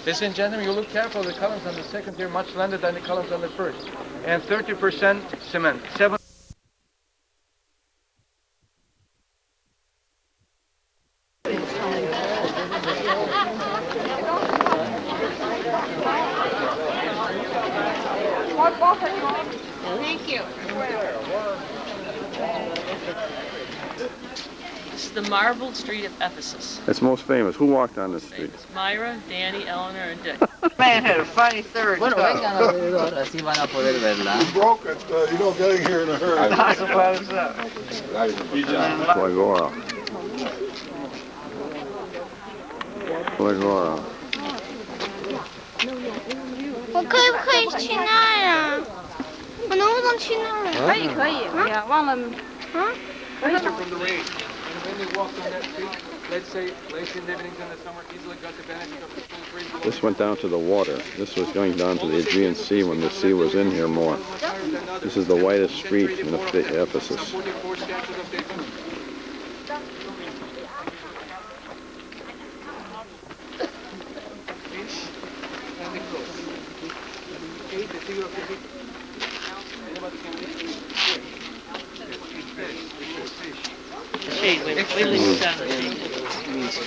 Disenchanting, you look careful, the columns on the second tier much slender than the columns on the first. And 30% cement. 7 Thank you. This is the marbled street of Ephesus. It's most famous. Who walked on this street? Myra, Danny, Eleanor, and Dick. Man had a funny third toe. Así van a poder verla. You broke it. You don't get in here in a hurry. I suppose so. Flagora. Flagora. 我可不可以去那儿啊？我能不能去那儿？可以可以，哎呀，忘了啊。 from the range. And when they walked on that street, let's say Latin evenings in the summer easily got the benefit of the full breeze. This went down to the water. This was going down to the Aegean Sea when the sea was in here more. This is the widest street in Ephesus.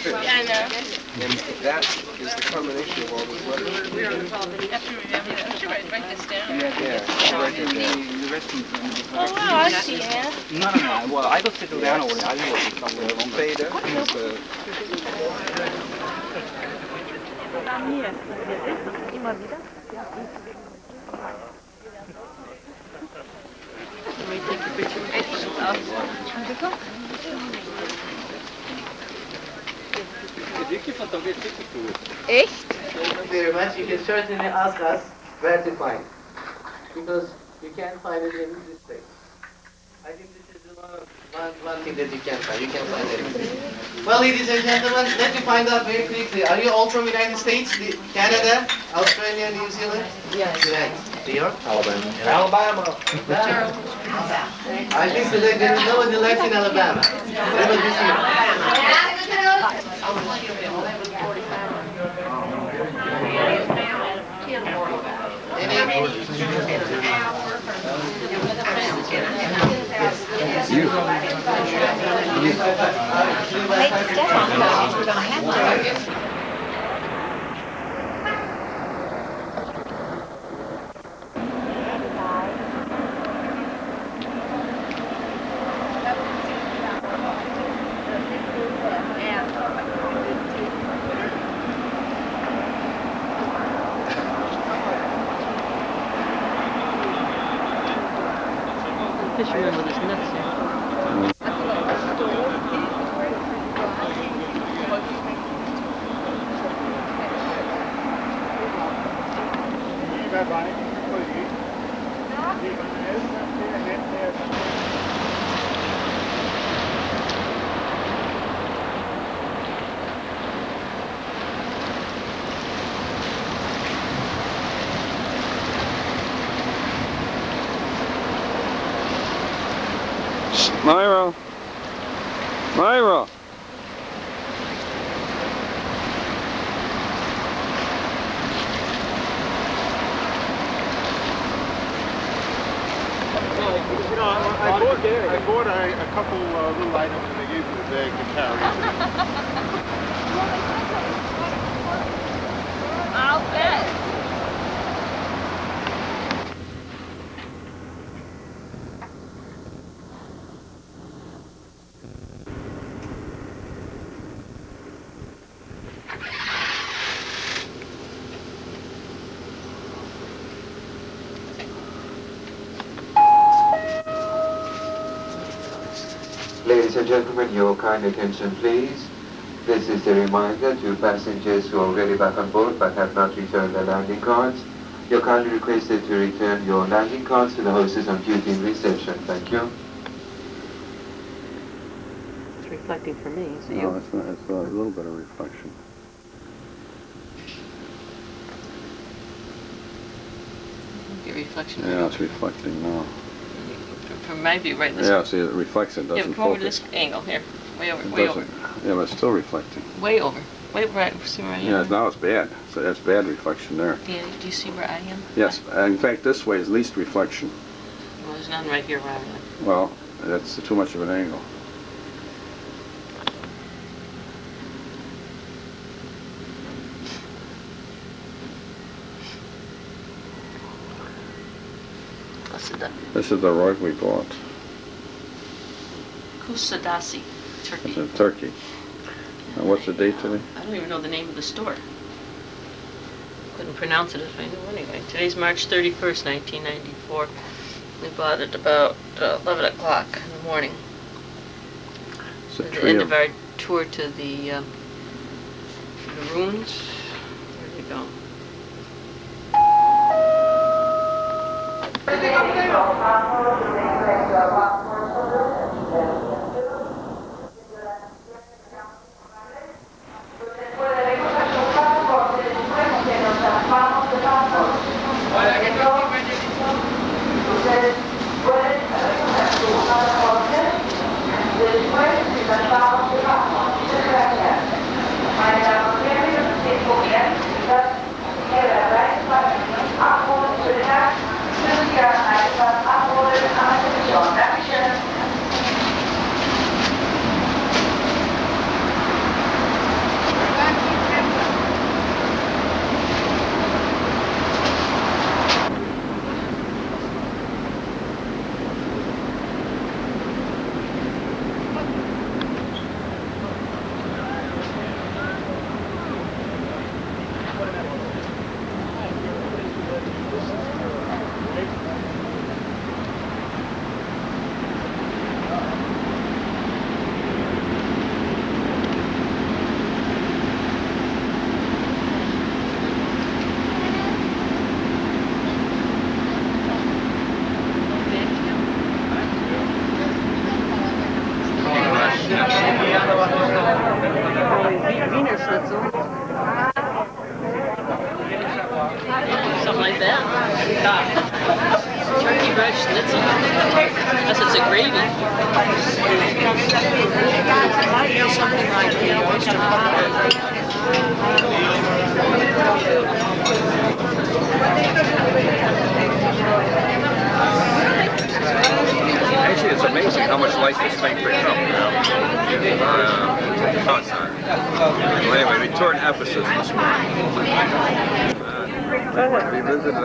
Yeah, I know. And that is the combination of all those letters. You have to remember that. We should write this down. Oh wow, I see it. No, no, no. Well, I don't sit down over there. I live somewhere longer. Theta is the... Echt? Thank you very much. You can certainly ask us where to find it. Because you can't find it in this place. I think this is the one thing that you can find. You can find it. Well, ladies and gentlemen, let me find out very quickly. Are you all from United States, Canada, Australia, New Zealand? Yes. New York? Alabama. I think that there is nobody left in Alabama. Everybody's Fisherman with his nuts here. Myra. Myra. I bought a couple little items and they gave me the bag to carry. I'll bet. Ladies and gentlemen, your kind attention please. This is a reminder to passengers who are already back on board but have not returned their landing cards. You're kindly requested to return your landing cards to the hostess on duty in reception. Thank you. It's reflecting for me. So No, it's not. It's a little bit of reflection. Your reflection. Yeah, it's reflecting now. From my view, right this Yeah, see, it reflects. It Yeah, doesn't come over to focus. this angle here. Way over, It way over. doesn't. Yeah, but it's still reflecting. Way over. Wait, right, see where I am? Yeah, now it's bad. So that's bad reflection there. Yeah, do you see where I am? Yes, in fact, this way is least reflection. Well, there's none right here where I am. Well, that's too much of an angle. This is the rug we bought. Kusadasi, Turkey. It's in Turkey. And what's the date today? I don't even know the name of the store. Couldn't pronounce it if I knew anyway. Today's March 31st, 1994. We bought it about 11 o'clock in the morning. It's a At the tree end of our tour to the ruins. Where did we go? Something like that. Turkey breast schnitzel. Unless it's a gravy. Something like the oyster Actually, it's amazing how much light this thing picks up. No, it's not. Well, anyway, we toured Ephesus this morning. We visited a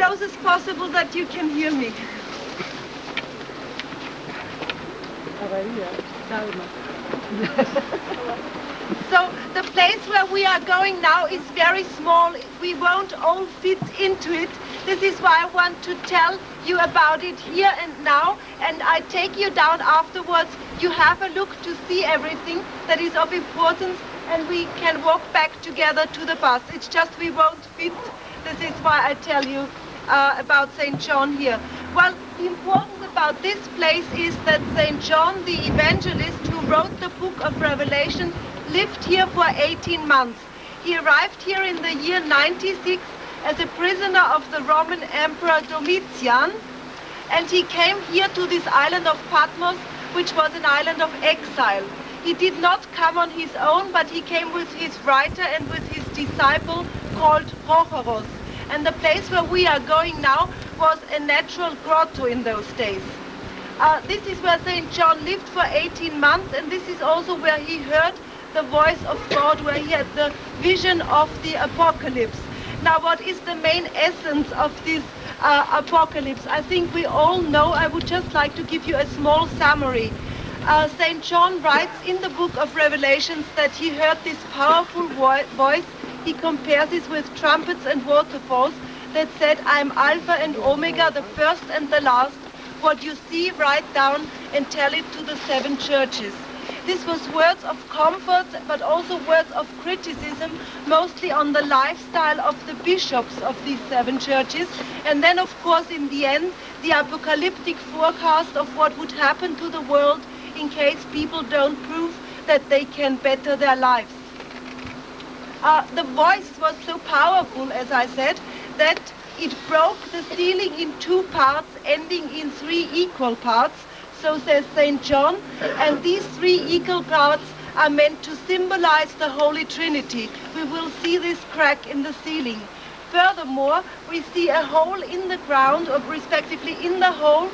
close as possible that you can hear me. So the place where we are going now is very small. We won't all fit into it. This is why I want to tell you about it here and now, and I take you down afterwards. You have a look to see everything that is of importance, and we can walk back together to the bus. It's just we won't fit. This is why I tell you about St. John here. Well, the importance about this place is that St. John, the evangelist who wrote the book of Revelation, lived here for 18 months. He arrived here in the year 96 as a prisoner of the Roman Emperor Domitian, and he came here to this island of Patmos, which was an island of exile. He did not come on his own, but he came with his writer and with his disciple called Prochorus. And the place where we are going now was a natural grotto in those days. This is where St. John lived for 18 months, and this is also where he heard the voice of God, where he had the vision of the apocalypse. Now, what is the main essence of this apocalypse? I think we all know. I would just like to give you a small summary. St. John writes in the book of Revelations that he heard this powerful voice. He compares this with trumpets and waterfalls that said, "I am Alpha and Omega, the first and the last. What you see, write down, and tell it to the 7 churches. This was words of comfort, but also words of criticism, mostly on the lifestyle of the bishops of these 7 churches. And then, of course, in the end, the apocalyptic forecast of what would happen to the world in case people don't prove that they can better their lives. The voice was so powerful, as I said, that it broke the ceiling in 2 parts, ending in 3 equal parts. So says St. John, and these 3 equal parts are meant to symbolize the Holy Trinity. We will see this crack in the ceiling. Furthermore, we see a hole in the ground, or respectively in the hole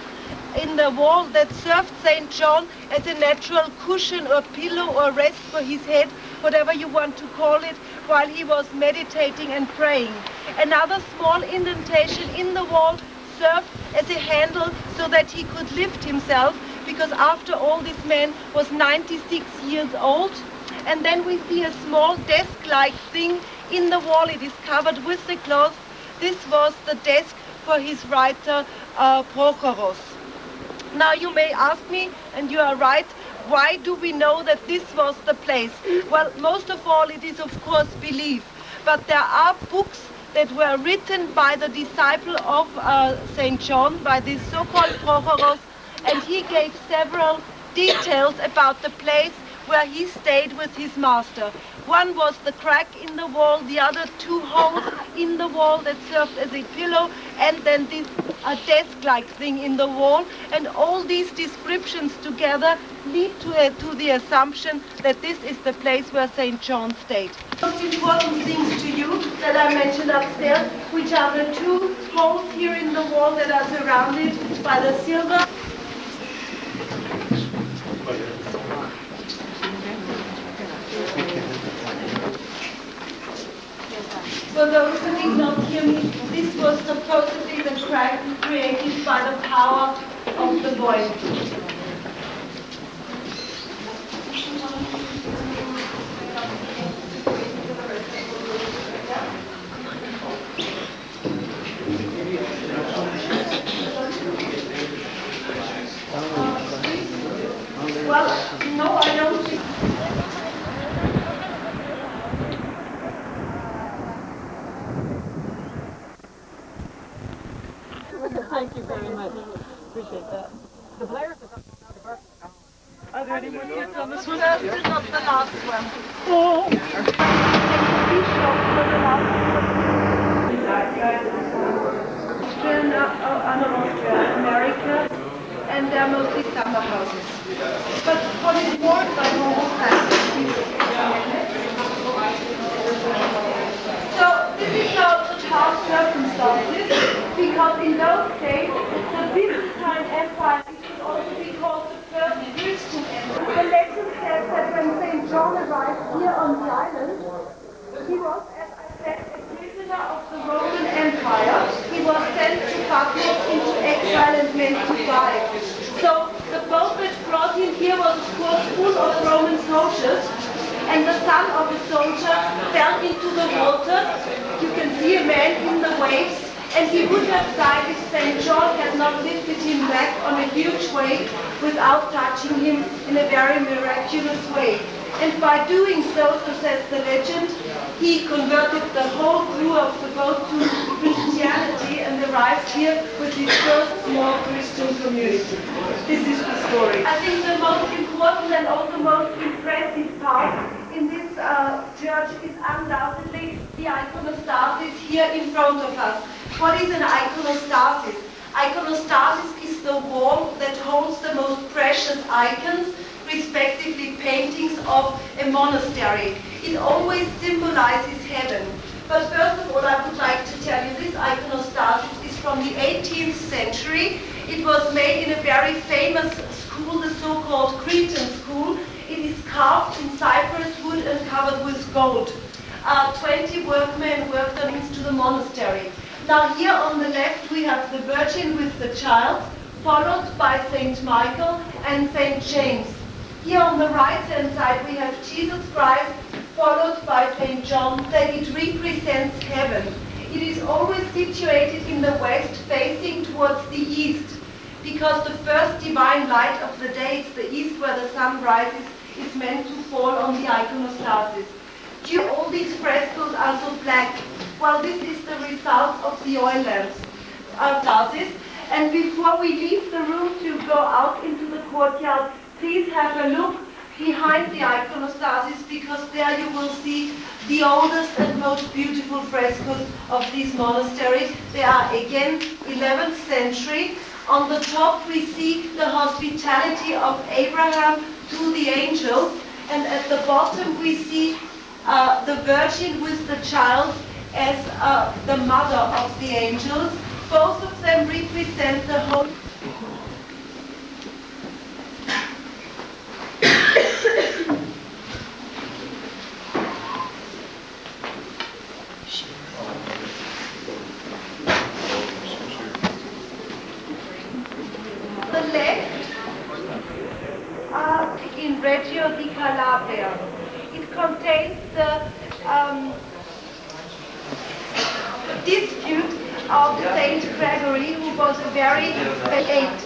in the wall, that served St. John as a natural cushion or pillow or rest for his head, whatever you want to call it, while he was meditating and praying. Another small indentation in the wall served as a handle so that he could lift himself, because after all this man was 96 years old. And then we see a small desk-like thing in the wall. It is covered with the cloth. This was the desk for his writer Prochoros. Now you may ask me, and you are right, why do we know that this was the place? Well, most of all, it is of course belief. But there are books that were written by the disciple of St. John, by this so-called Prochoros, and he gave several details about the place where he stayed with his master. One was the crack in the wall, the other 2 holes in the wall that served as a pillow, and then this desk-like thing in the wall. And all these descriptions together lead to the assumption that this is the place where St. John stayed. Most important things to you that I mentioned upstairs, which are the 2 holes here in the wall that are surrounded by the silver. For those who did not hear me, this was supposedly the crack created by the power of the voice. Well, no, I don't think. Thank you very much. Appreciate that. The players are there any more kids on this one? First and not the last one. Oh. America, and they're mostly summer houses. But what is more by so this is how the town circumstances, because in those days the Byzantine Empire, it could also be called the First Christian Empire. The legend says that when St. John arrived here on the island, he was, as I said, a prisoner of the Roman Empire. He was sent to Patmos into exile and meant to die. So the boat that brought him here was of course full of Roman soldiers, and the son of a soldier fell into the water. You can see a man in the waves, and he would have died if St. John had not lifted him back on a huge wave without touching him in a very miraculous way. And by doing so, so says the legend, he converted the whole crew of the boat to Christianity and arrived here with his first small Christian community. This is the story. I think the most important and also most impressive part in this church is undoubtedly the iconostasis here in front of us. What is an iconostasis? Iconostasis is the wall that holds the most precious icons, respectively paintings of a monastery. It always symbolizes heaven. But first of all, I would like to tell you this iconostasis is from the 18th century. It was made in a very famous school, the so-called Cretan school. It is carved in cypress wood and covered with gold. 20 workmen worked on it to the monastery. Now here on the left we have the Virgin with the Child, followed by St. Michael and St. James. Here on the right-hand side we have Jesus Christ, followed by St. John, that it represents heaven. It is always situated in the west, facing towards the east, because the first divine light of the day, it's the east where the sun rises, is meant to fall on the iconostasis. All these frescoes are so black. Well, this is the result of the oil lamps. And before we leave the room to go out into the courtyard, please have a look behind the iconostasis, because there you will see the oldest and most beautiful frescoes of these monasteries. They are again 11th century. On the top we see the hospitality of Abraham to the angels, and at the bottom we see the Virgin with the child as the mother of the angels. Both of them represent the whole. The left in Reggio di Calabria. It contains the dispute of Saint Gregory, who was a very eight.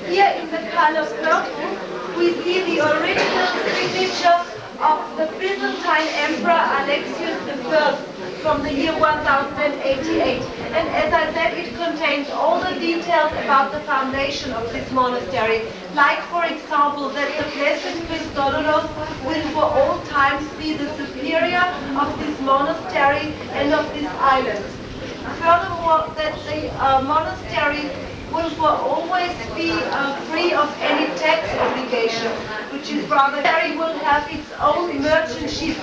Here in the color purple, we see the original signature of the Byzantine Emperor Alexius I from the year 1088. And as I said, it contains all the details about the foundation of this monastery. Like, for example, that the Blessed Christodolos will for all times be the superior of this monastery and of this island. Furthermore, that the monastery will for always be free of any tax obligation, which is rather very will have its own merchant ship,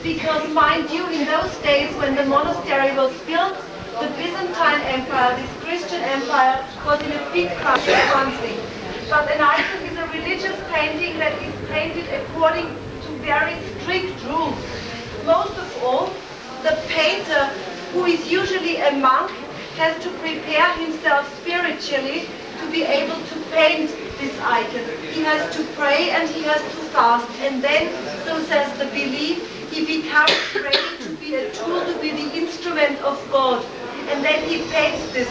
because mind you, in those days when the monastery was built, the Byzantine Empire, this Christian empire, was in a big crisis, one thing. But an icon is a religious painting that is painted according to very strict rules. Most of all, the painter, who is usually a monk, has to prepare himself spiritually to be able to paint this icon. He has to pray and he has to fast, and then, so says the belief, he becomes ready to be a tool, to be the instrument of God. And then he paints this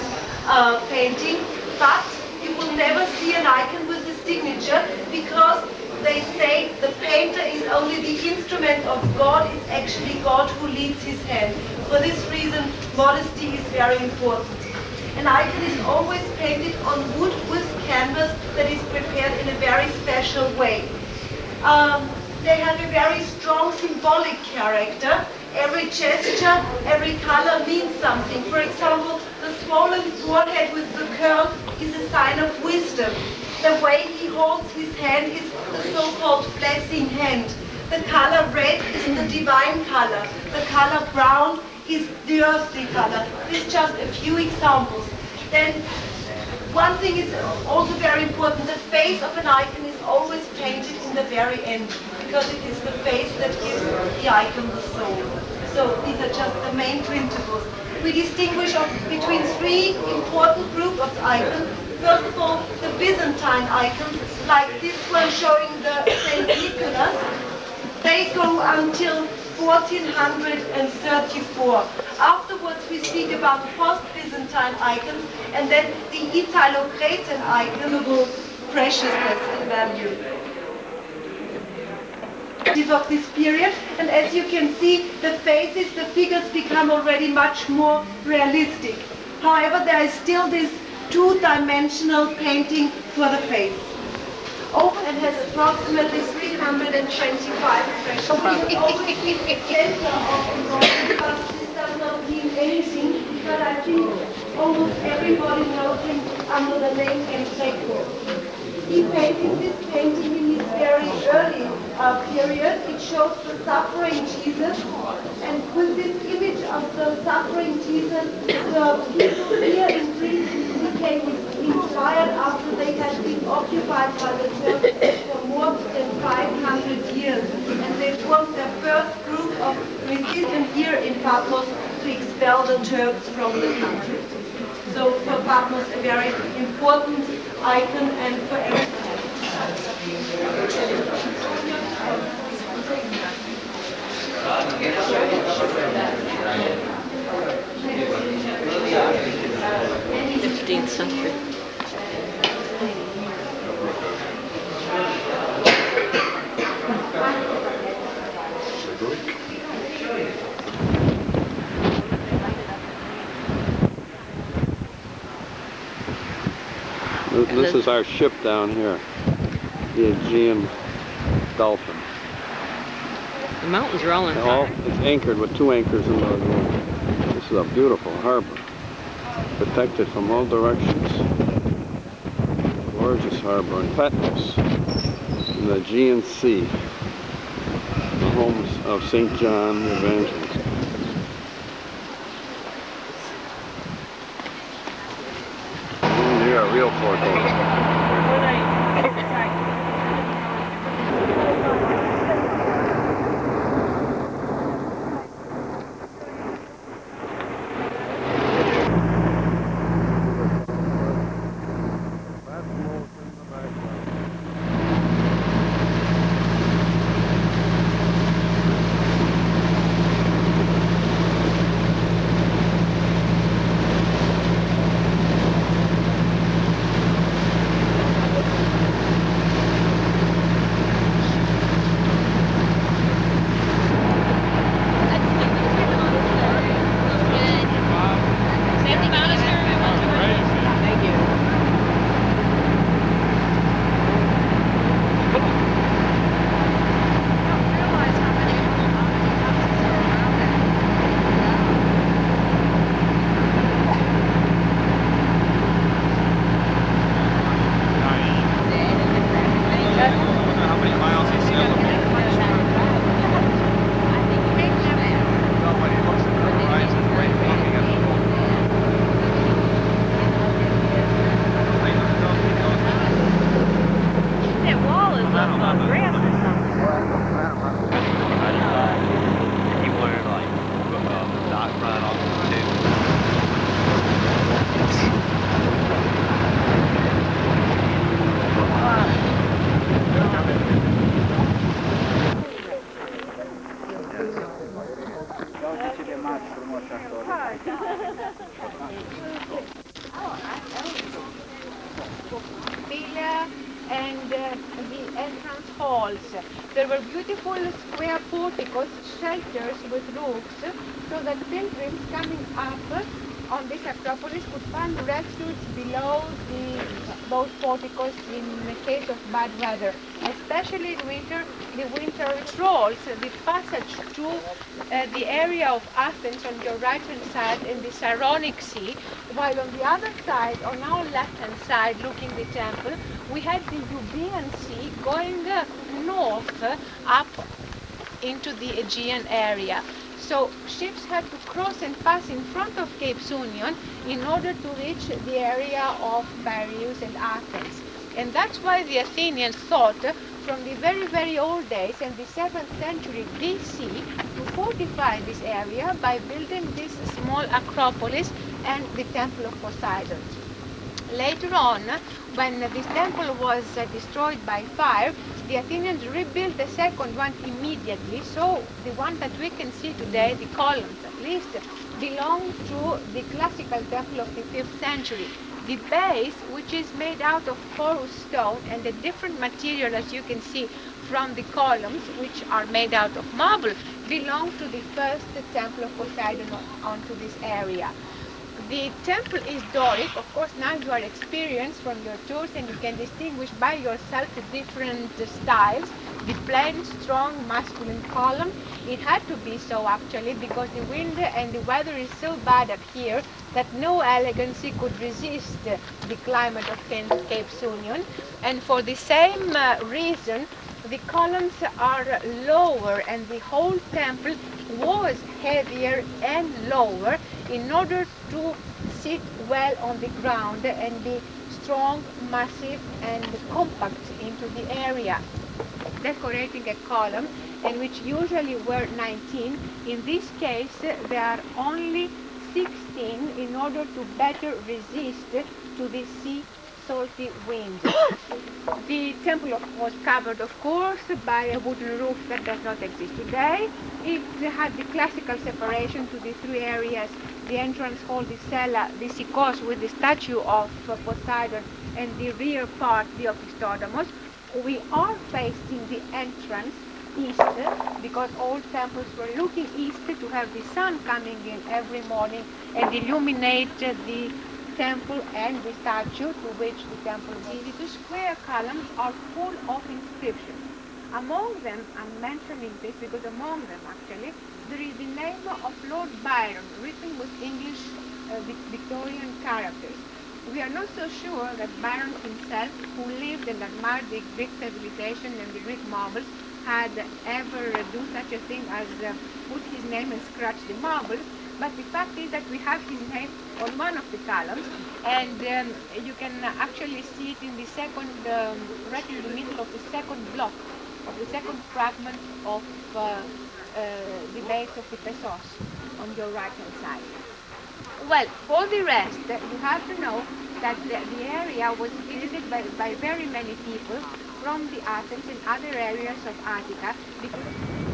painting, but you will never see an icon with a signature, because they say the painter is only the instrument of God. It's actually God who leads his hand. For this reason, modesty is very important. An icon is always painted on wood with canvas that is prepared in a very special way. They have a very strong symbolic character. Every gesture, every color means something. For example, the swollen forehead with the curl is a sign of wisdom. The way he holds his hand is the so-called blessing hand. The color red is the divine color. The color brown is the earthly color. This is just a few examples. Then one thing is also very important. The face of an icon is always painted in the very end, because it is the face that gives the icon the soul. So these are just the main principles. We distinguish between three important groups of icons. First of all, the Byzantine icons, like this one showing the Saint Nicholas. They go until 1434. Afterwards we speak about post-Byzantine icons, and then the Italo-Cretan icon of preciousness and value. Of this period, and as you can see, the faces, the figures become already much more realistic. However, there is still this two-dimensional painting for the face. Open and has approximately 325 expressions. This does not mean anything, but I think almost everybody knows him under the name mp4. He painted this painting in his very early period. It shows the suffering Jesus, and with this image of the suffering Jesus, the people here in Greece became inspired after they had been occupied by the Turks for more than 500 years. And they formed their first group of resistance here in Patmos to expel the Turks from the country. So for Patmos, a very important icon, and for everyone. 15th century. This is our ship down here, the Aegean Dolphin. The mountains are all in fire. It's anchored with 2 anchors in the lagoon. This is a beautiful harbor, protected from all directions. Gorgeous harbor in Patmos, in the Aegean Sea, the homes of St. John the Evangelist. Here, a real photo. And the entrance halls. There were beautiful square porticos, shelters with roofs, so that pilgrims coming up on this Acropolis could find refuge below those porticos in the case of bad weather. Especially in winter, the winter trolls, the passage to the area of Athens on your right-hand side in the Saronic Sea, while on the other side, on our left-hand side, looking the temple, we had the Euboean Sea going north up into the Aegean area. So ships had to cross and pass in front of Cape Sunion in order to reach the area of Piraeus and Athens. And that's why the Athenians thought from the very, very old days in the 7th century BC to fortify this area by building this small Acropolis and the Temple of Poseidon. Later on, when this temple was destroyed by fire, the Athenians rebuilt the second one immediately. So the one that we can see today, the columns at least, belong to the classical temple of the 5th century. The base, which is made out of porous stone and a different material, as you can see from the columns, which are made out of marble, belong to the first temple of Poseidon onto this area. The temple is Doric. Of course, now you are experienced from your tours and you can distinguish by yourself the different styles. The plain, strong, masculine column. It had to be so actually because the wind and the weather is so bad up here that no elegancy could resist the climate of Cape Sunion. And for the same reason, the columns are lower and the whole temple was heavier and lower in order to sit well on the ground and be strong, massive and compact into the area. Decorating a column, in which usually were 19, in this case there are only 16 in order to better resist to the sea salty wind. The temple was covered, of course, by a wooden roof that does not exist today. It had the classical separation to the 3 areas, the entrance hall, the cella, the sikos with the statue of Poseidon, and the rear part, the Opisthodamos. We are facing the entrance east, because all temples were looking east to have the sun coming in every morning and illuminate the temple and the statue to which the temple is. The square columns are full of inscriptions. Among them, I'm mentioning this because among them actually, there is the name of Lord Byron written with English Victorian characters. We are not so sure that Byron himself, who lived and admired the Greek civilization and the Greek marbles, had ever do such a thing as put his name and scratch the marbles. But the fact is that we have his name on one of the columns, and you can actually see it in the second, right in the middle of the second block, of the second fragment of the base of the pesos on your right-hand side. Well, for the rest, you have to know that the area was visited by very many people from the Athens and other areas of Attica.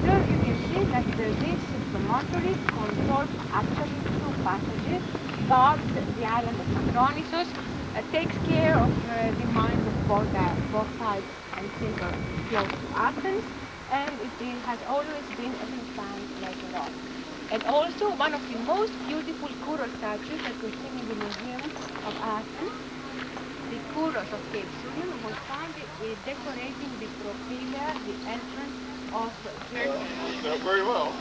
Here you can see that this promontory controls actually two passages, guards the island of Macronissos, takes care of the mines of bauxite and silver close to Athens, and it has always been expanded later on. And also one of the most beautiful Kouros statues that we see in the Museum of Athens, the Kouros of Cape Sunium, was found decorating the propylaea, the entrance of the... Not very well.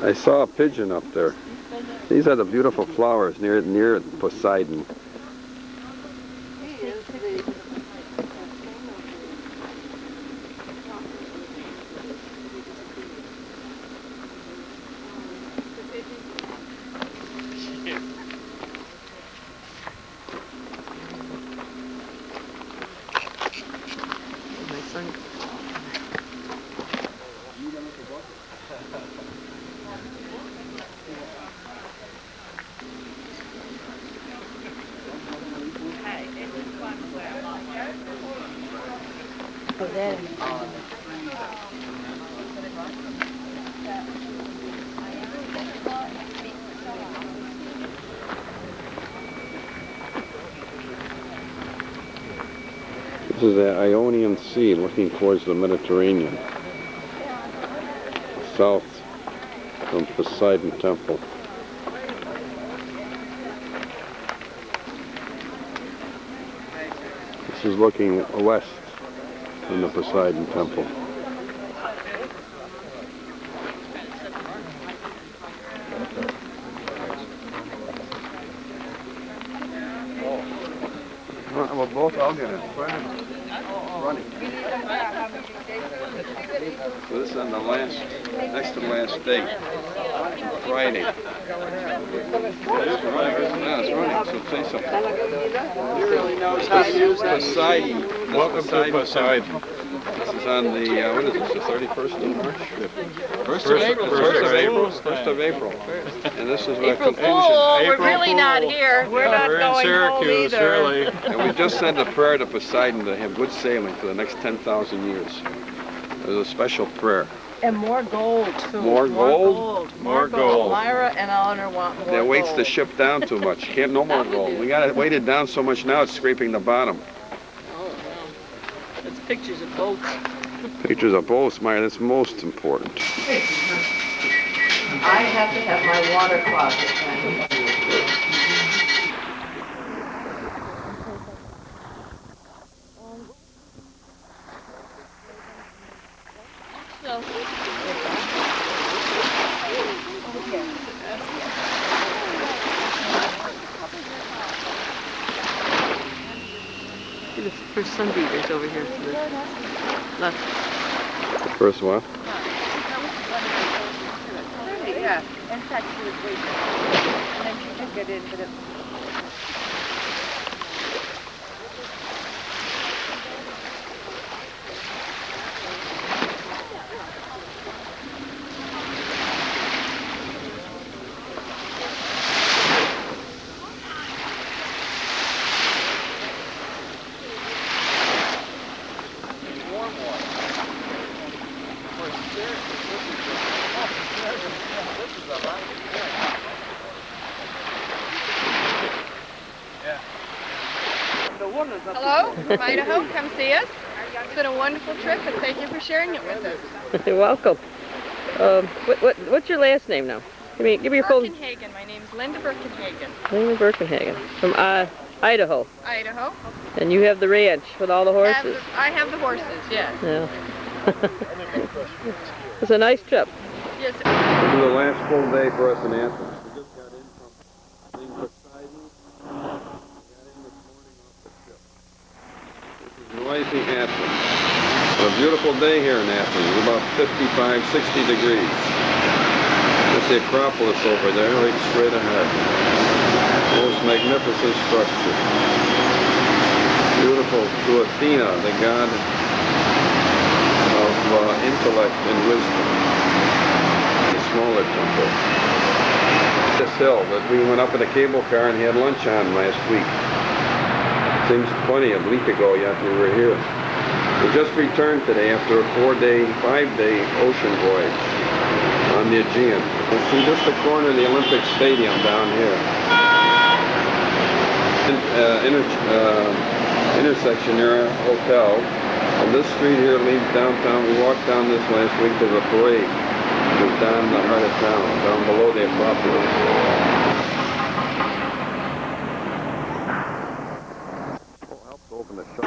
I saw a pigeon up there. These are the beautiful flowers near Poseidon. This is the Ionian Sea looking towards the Mediterranean, south from Poseidon Temple. This is looking west from the Poseidon Temple. Well, both, I'll get it. Running. So this is on the last, next to the last day, Friday. Yeah, it's running, so say something. He really knows how to use Poseidon. Welcome to Poseidon. This is on the, what is this, the 31st of March? 1st of April. 1st of April. And this is April Fool, we're really not here. We're not We're in going home Syracuse, either. really. And we just sent a prayer to Poseidon to have good sailing for the next 10,000 years. There's a special prayer. And more gold, too. More gold? More gold. Myra and Eleanor want more That weights gold. the ship down too much. Can't, no more gold. We got it weighted down so much now it's scraping the bottom. Oh, no. That's pictures of boats. Pictures of boats, Maya, that's most important. I have to have my water closet. See the first sunbeaters over here to the left. The first one? Yeah, in fact she was waiting. And then she took it in, but it... Hello, from Idaho. Come see us. It's been a wonderful trip, and thank you for sharing it with us. You're welcome. What's your last name now? Give me your full. Birkenhagen. My name's Linda Birkenhagen. Linda Birkenhagen from Idaho. Idaho. And you have the ranch with all the horses. I have the horses. Yes. Yeah. It's a nice trip. Yes. This is the last full day for us in Athens. We just got in from St. Poseidon. We got in this morning off the ship. This is noisy Athens. A beautiful day here in Athens. It's about 55, 60 degrees. There's the Acropolis over there, right straight ahead. Most magnificent structure. Beautiful to Athena, the god of intellect and wisdom. A smaller temple. This hill that we went up in a cable car and had lunch on last week. Seems funny, a week ago yet we were here. We just returned today after a 5-day ocean voyage on the Aegean. You see just the corner of the Olympic Stadium down here. Intersection near our hotel. And this street here leads downtown. We walked down this last week to the parade. It was down in the heart of town, down below the Acropolis. Oh, helps open the shop.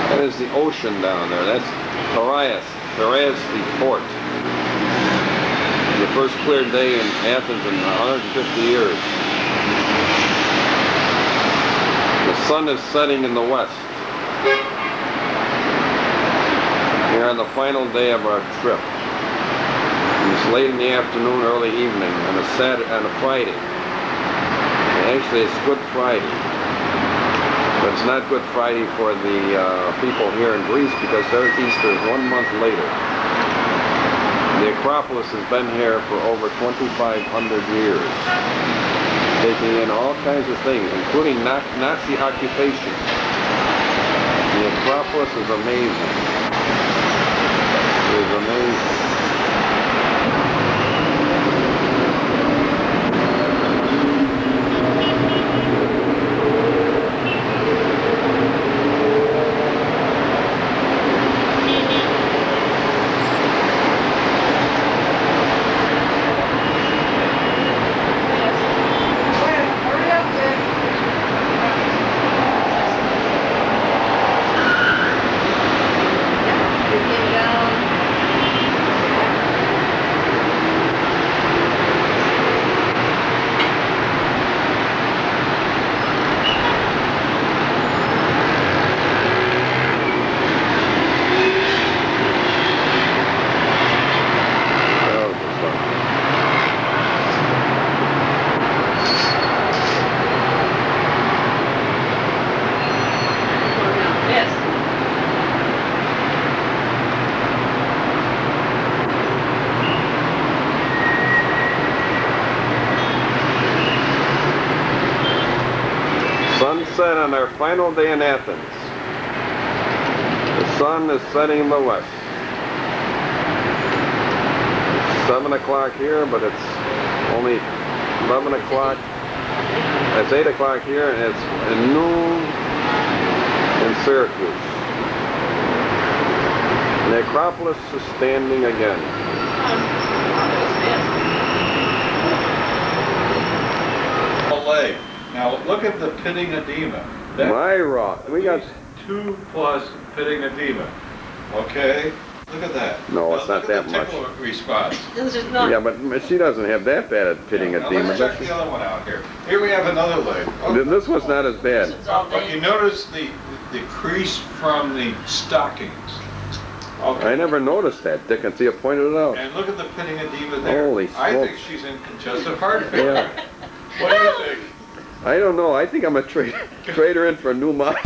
That is the ocean down there. That's Piraeus the port. The first clear day in Athens in 150 years. The sun is setting in the west. We're on the final day of our trip. It's late in the afternoon, early evening, on a Friday. And actually, it's Good Friday. But it's not Good Friday for the people here in Greece because their Easter is 1 month later. The Acropolis has been here for over 2,500 years, taking in all kinds of things, including Nazi occupation. The Acropolis is amazing. It is amazing. sunset on our final day in Athens. The sun is setting in the west. It's 7 o'clock here, but it's only 11 o'clock. It's 8 o'clock here, and it's noon in Syracuse. The Acropolis is standing again. Now look at the pitting edema. Myra, we got 2 plus pitting edema. Okay, look at that. No, Now it's not look that at the much. tickle response. Yeah, but she doesn't have that bad at pitting Now edema. let's check the other one out here. Here we have another leg. Oh, This one's not as bad. but you notice the crease from the stockings. Okay. I never noticed that, Dickens. You pointed it out. And look at the pitting edema there. Holy I think smokes. she's in congestive heart failure. Yeah. What do you think? I don't know. I think I'm a trader in for a new model.